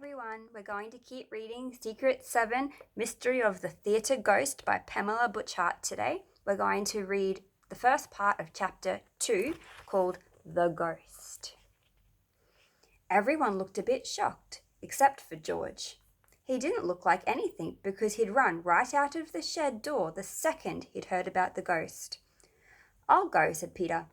everyone, we're going to keep reading Secret 7, Mystery of the Theatre Ghost by Pamela Butchart today. We're going to read the first part of chapter 2 called The Ghost. Everyone looked a bit shocked, except for George. He didn't look like anything because he'd run right out of the shed door the second he'd heard about the ghost. "I'll go," said Peter.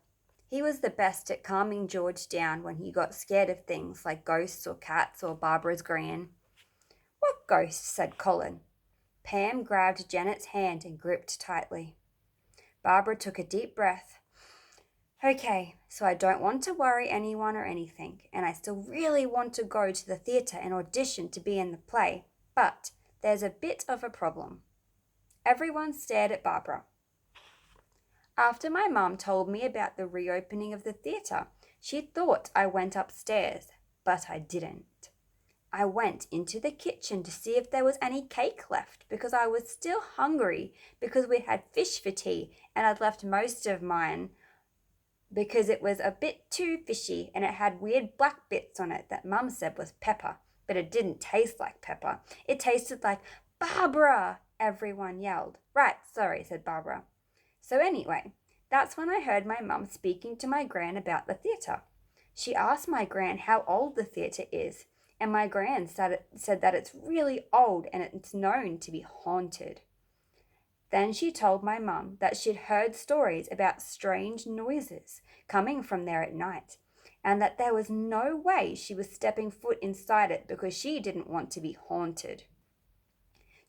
He was the best at calming George down when he got scared of things like ghosts or cats or Barbara's gran. "What ghost?" said Colin. Pam grabbed Janet's hand and gripped tightly. Barbara took a deep breath. "Okay, so I don't want to worry anyone or anything, and I still really want to go to the theatre and audition to be in the play, but there's a bit of a problem." Everyone stared at Barbara. "After my mum told me about the reopening of the theatre, she thought I went upstairs, but I didn't. I went into the kitchen to see if there was any cake left because I was still hungry because we had fish for tea and I'd left most of mine because it was a bit too fishy and it had weird black bits on it that Mum said was pepper, but it didn't taste like pepper. It tasted like Barbara!" Everyone yelled. "Right, sorry," said Barbara. "So anyway, that's when I heard my mum speaking to my gran about the theatre. She asked my gran how old the theatre is, and my gran said that it's really old and it's known to be haunted. Then she told my mum that she'd heard stories about strange noises coming from there at night, and that there was no way she was stepping foot inside it because she didn't want to be haunted."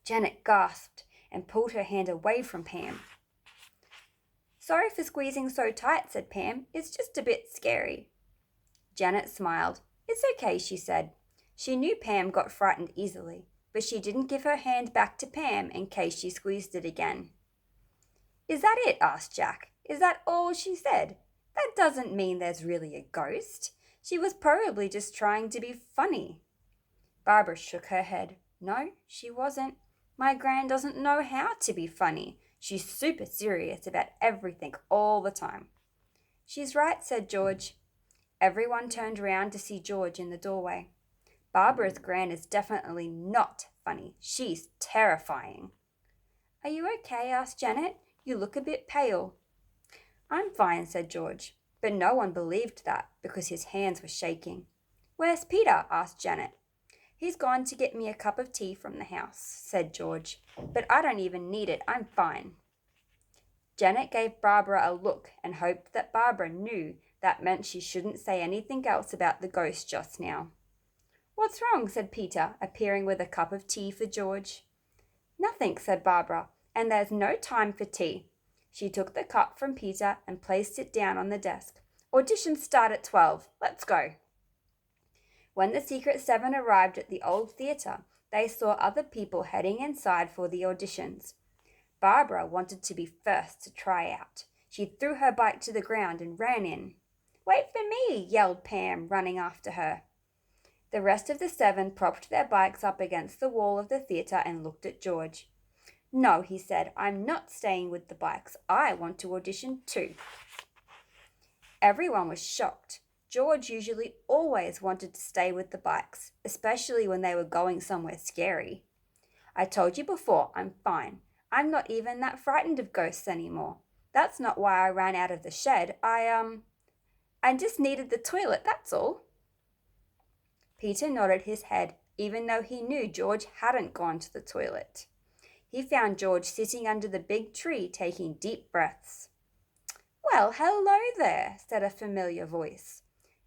Janet gasped and pulled her hand away from Pam. "Sorry for squeezing so tight," said Pam. "It's just a bit scary." Janet smiled. "It's okay," she said. She knew Pam got frightened easily, but she didn't give her hand back to Pam in case she squeezed it again. "Is that it?" asked Jack. "Is that all she said? That doesn't mean there's really a ghost. She was probably just trying to be funny." Barbara shook her head. "No, she wasn't. My gran doesn't know how to be funny. She's super serious about everything all the time." "She's right," said George. Everyone turned round to see George in the doorway. "Barbara's gran is definitely not funny. She's terrifying." "Are you okay?" asked Janet. "You look a bit pale." "I'm fine," said George, but no one believed that because his hands were shaking. "Where's Peter?" asked Janet. "He's gone to get me a cup of tea from the house," said George, "but I don't even need it. I'm fine." Janet gave Barbara a look and hoped that Barbara knew that meant she shouldn't say anything else about the ghost just now. "What's wrong?" said Peter, appearing with a cup of tea for George. "Nothing," said Barbara, "and there's no time for tea." She took the cup from Peter and placed it down on the desk. "Auditions start at 12. Let's go." When the Secret 7 arrived at the old theatre, they saw other people heading inside for the auditions. Barbara wanted to be first to try out. She threw her bike to the ground and ran in. "Wait for me!" yelled Pam, running after her. The rest of the 7 propped their bikes up against the wall of the theatre and looked at George. "No," he said, "I'm not staying with the bikes. I want to audition too." Everyone was shocked. George usually always wanted to stay with the bikes, especially when they were going somewhere scary. "I told you before, I'm fine. I'm not even that frightened of ghosts anymore. That's not why I ran out of the shed. I just needed the toilet, that's all." Peter nodded his head, even though he knew George hadn't gone to the toilet. He found George sitting under the big tree taking deep breaths. "Well, hello there," said a familiar voice.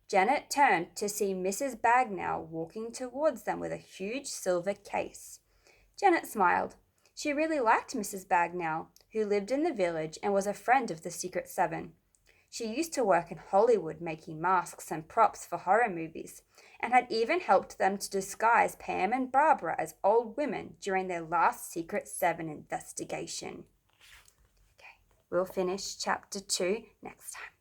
Janet turned to see Mrs. Bagnell walking towards them with a huge silver case. Janet smiled. She really liked Mrs. Bagnell, who lived in the village and was a friend of the Secret 7. She used to work in Hollywood making masks and props for horror movies, and had even helped them to disguise Pam and Barbara as old women during their last Secret 7 investigation. Okay, we'll finish chapter 2 next time.